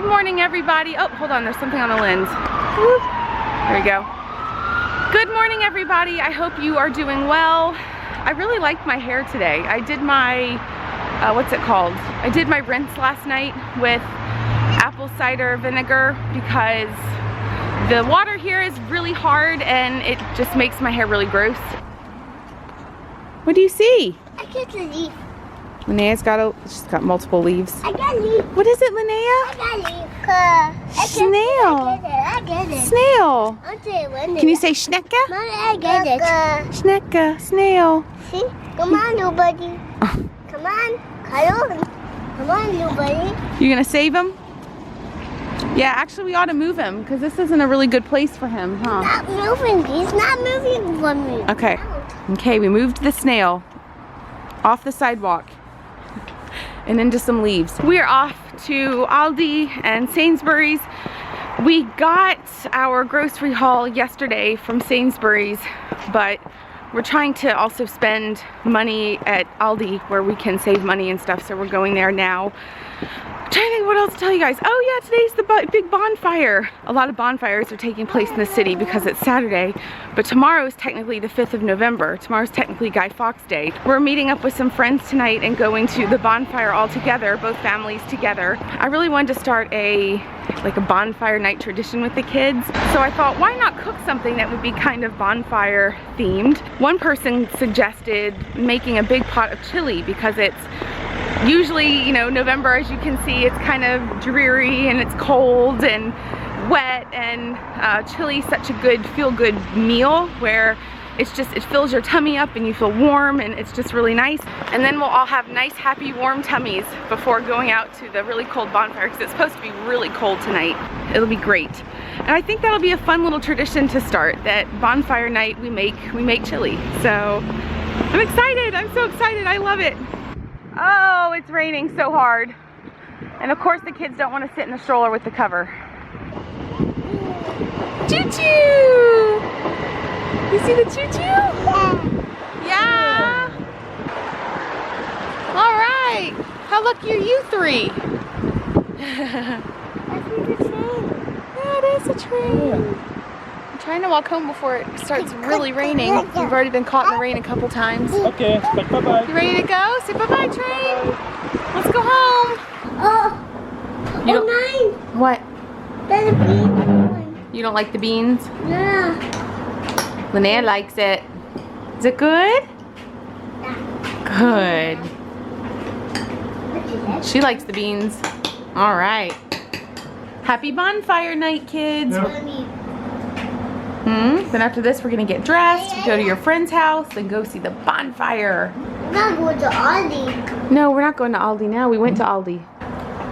Good morning, everybody. Oh, hold on, there's something on the lens. Whoop. There we go. Good morning, everybody. I hope you are doing well. I really liked my hair today. I did my, what's it called? I did my rinse last night with apple cider vinegar because the water here is really hard and it just makes my hair really gross. What do you see? I get a leaf. Linnea's she's got multiple leaves. I got a leaf. What is it, Linnea? I got a leaf. Snail. I get it. Snail. Can you say Schnecke? Mommy, I get it. Schnecke, snail. See? Come on, little buddy. Come on. Come on, little buddy. You gonna save him? Yeah, actually we ought to move him because this isn't a really good place for him, huh? Not moving. He's not moving for me. Okay. Okay, we moved the snail off the sidewalk and into some leaves. We are off to Aldi and Sainsbury's. We got our grocery haul yesterday from Sainsbury's, but we're trying to also spend money at Aldi where we can save money and stuff, so we're going there now. I'm trying to think what else to tell you guys. Oh yeah, today's the big bonfire. A lot of bonfires are taking place in the city because it's Saturday, but tomorrow is technically the 5th of November. Tomorrow's technically Guy Fawkes Day. We're meeting up with some friends tonight and going to the bonfire all together, both families together. I really wanted to start like a bonfire night tradition with the kids, so I thought, why not cook something that would be kind of bonfire themed? One person suggested making a big pot of chili because it's usually, you know, November, as you can see, it's kind of dreary and it's cold and wet, and chili is such a good feel-good meal where it's just, it fills your tummy up and you feel warm and it's just really nice. And then we'll all have nice, happy, warm tummies before going out to the really cold bonfire because it's supposed to be really cold tonight. It'll be great. And I think that'll be a fun little tradition to start, that bonfire night we make chili. So I'm excited, I'm so excited, I love it. Oh, it's raining so hard. And of course the kids don't want to sit in the stroller with the cover. Choo-choo! You see the choo-choo? Yeah! All right. How lucky are you three? That's the train. Yeah, it is a train. I'm trying to walk home before it starts really raining. We've already been caught in the rain a couple times. Okay, bye-bye. You ready to go? Say bye-bye, train. Let's go home. Oh, You oh, mine. What? That's a green one. You don't like the beans? Yeah. Linnea likes it. Is it good? Yeah. Good. What is that? She likes the beans. All right. Happy bonfire night, kids. Mommy. Then after this, we're gonna get dressed, go to your friend's house, then go see the bonfire. We're not going to Aldi. No, we're not going to Aldi now. We went to Aldi.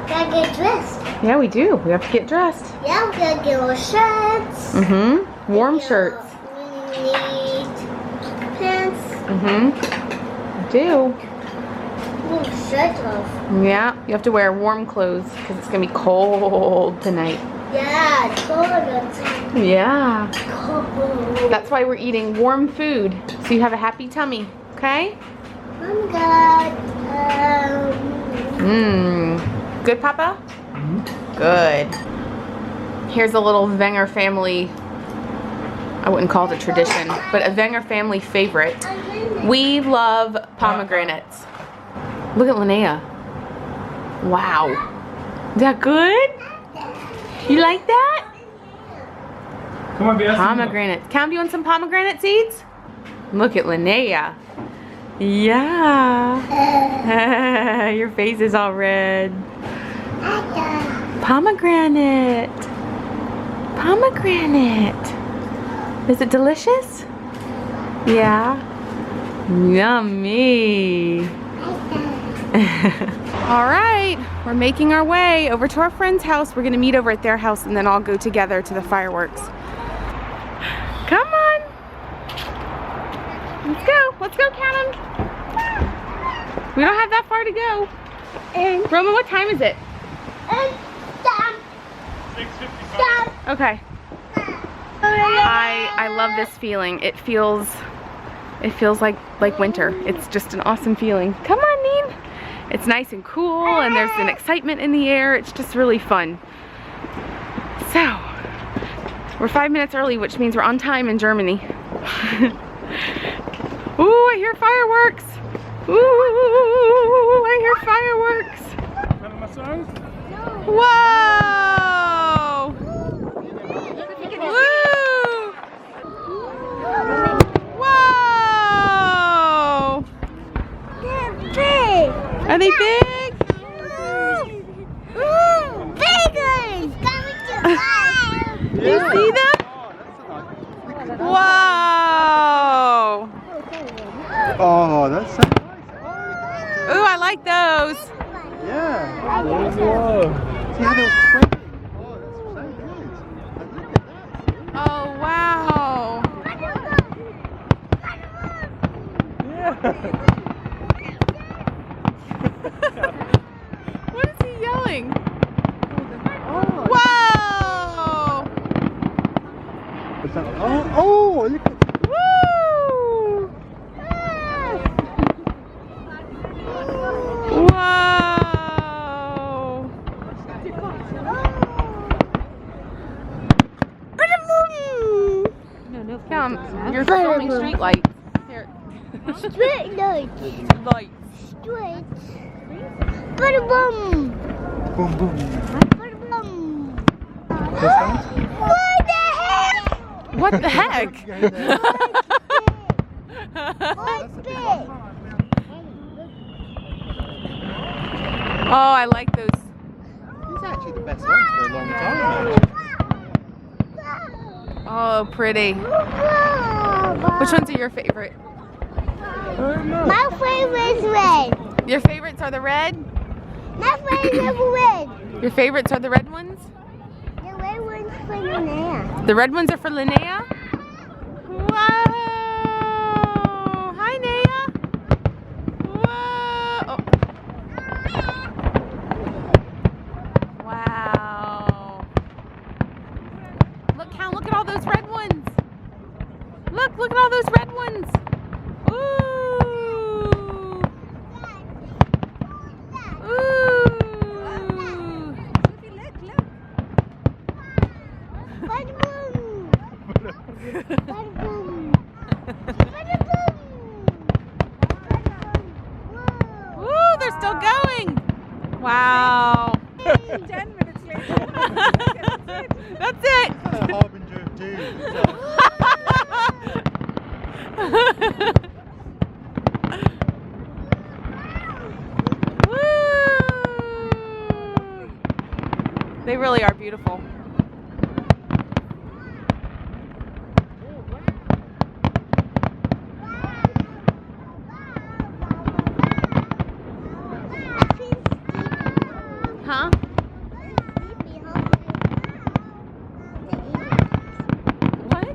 Gotta get dressed. Yeah, we do. We have to get dressed. Yeah, we gotta get our shirts. Warm shirts. We need pants. We do. Need shirts off. Yeah, you have to wear warm clothes because it's gonna be cold tonight. Yeah, it's cold outside. Yeah. Cold. That's why we're eating warm food, so you have a happy tummy, okay? I'm good. Good, Papa? Good. Here's a little Wenger family, I wouldn't call it a tradition, but a Wenger family favorite. We love pomegranates. Look at Linnea. Wow. Is that good? You like that? Come on, Bianca. Pomegranates. Cam, do you want some pomegranate seeds? Look at Linnea. Yeah. Your face is all red. Pomegranate. Pomegranate. Is it delicious? Yeah. Yummy. All right, we're making our way over to our friend's house. We're gonna meet over at their house and then all go together to the fireworks. Come on. Let's go. Let's go, Callum. We don't have that far to go. Roman, what time is it? Stop. 6:55. Okay. I love this feeling. It feels like winter. It's just an awesome feeling. Come on, Neen. It's nice and cool, and there's an excitement in the air. It's just really fun. So, we're 5 minutes early, which means we're on time in Germany. Ooh, I hear fireworks. Ooh, I hear fireworks. Whoa! Woo! Whoa! They're big. Are they big? Beggars coming to life. Do you see them? Whoa! Oh, that's so nice. Ooh, I like those. Yeah. Whoa. See how they're spreading? Oh, that's so good. Look at that. Oh, wow. What is he yelling? Whoa! What's that? Oh, look at Woo! Whoa! Come, you're filming street lights. Here. Straight lights. Lights. Straight. Ba-da-bum. boom, boom. Ba-da-bum. This one? What the heck? What the heck? What's big? Oh, I like those. These are actually the best ones for a long time. Oh, pretty. Which ones are your favorite? My favorite is red. Your favorites are the red? My favorite is red. Your favorites are the red ones? The red one's for Linnea. The red ones are for Linnea? Whoa! Hi, Nea. Whoa! Oh. Wow. Look, Cal, look at all those red ones. Look at all those red ones. Ooh. Ooh. Ba-da-boom. Ba-da-boom. Ba-da-boom. Ooh, they're still going. Wow. 10 minutes later. That's it. That's a harbinger of doom. Woo! They really are beautiful. Huh? What?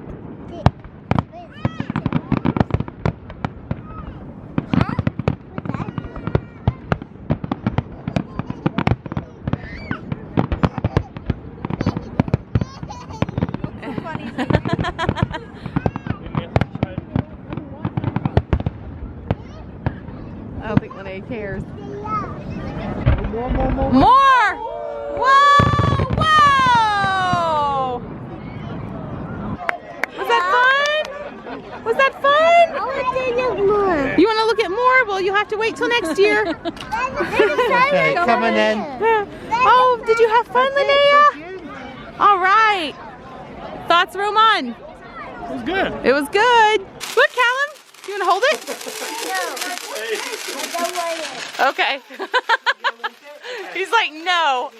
I don't think Linnea cares. More! Whoa! Whoa! Was that fun? Was that fun? I want to look more. You want to look at more? Well, you have to wait till next year. Okay, come on then. Oh, did you have fun, Linnea? All right. Thoughts, Roman? It was good. It was good. Look, Callum. You want to hold it? No, I don't want it. Okay. He's like, no.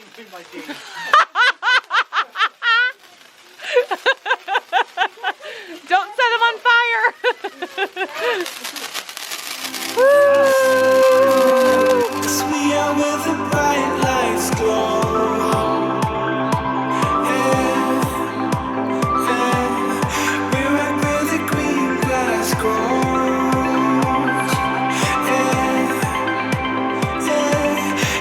Don't set him on fire. We are where the bright lights glow. We're right where the green grass grows.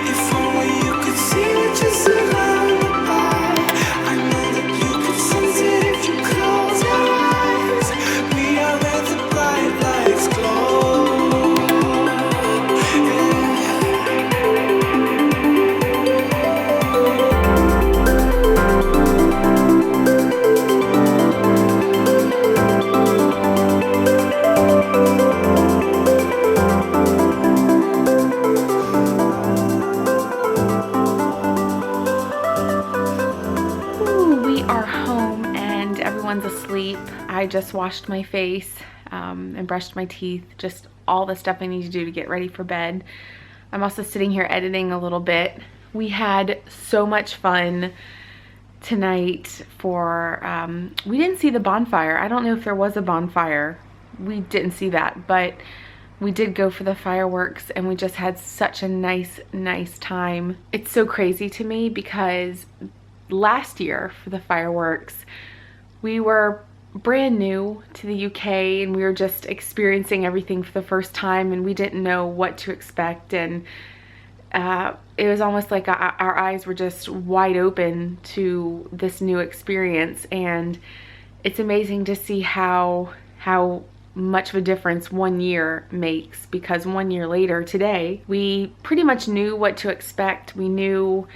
If only you could see it just around. everyone's asleep. I just washed my face and brushed my teeth, just all the stuff I need to do to get ready for bed. I'm also sitting here editing a little bit. We had so much fun tonight for, we didn't see the bonfire. I don't know if there was a bonfire. We didn't see that, but we did go for the fireworks and we just had such a nice time. It's so crazy to me because last year for the fireworks, we were brand new to the UK and we were just experiencing everything for the first time and we didn't know what to expect, and it was almost like our eyes were just wide open to this new experience. And it's amazing to see how much of a difference 1 year makes, because 1 year later today, we pretty much knew what to expect. We knew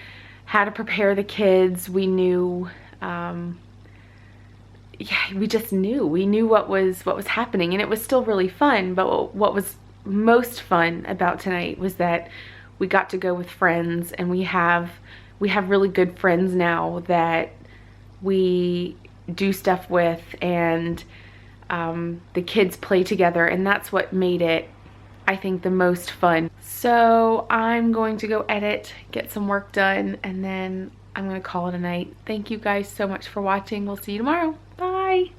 how to prepare the kids. We knew, yeah, we just knew. We knew what was happening, and it was still really fun. But what was most fun about tonight was that we got to go with friends, and we have really good friends now that we do stuff with, and the kids play together, and that's what made it, I think, the most fun. So I'm going to go edit, get some work done, and then I'm gonna call it a night. Thank you guys so much for watching. We'll see you tomorrow. Bye.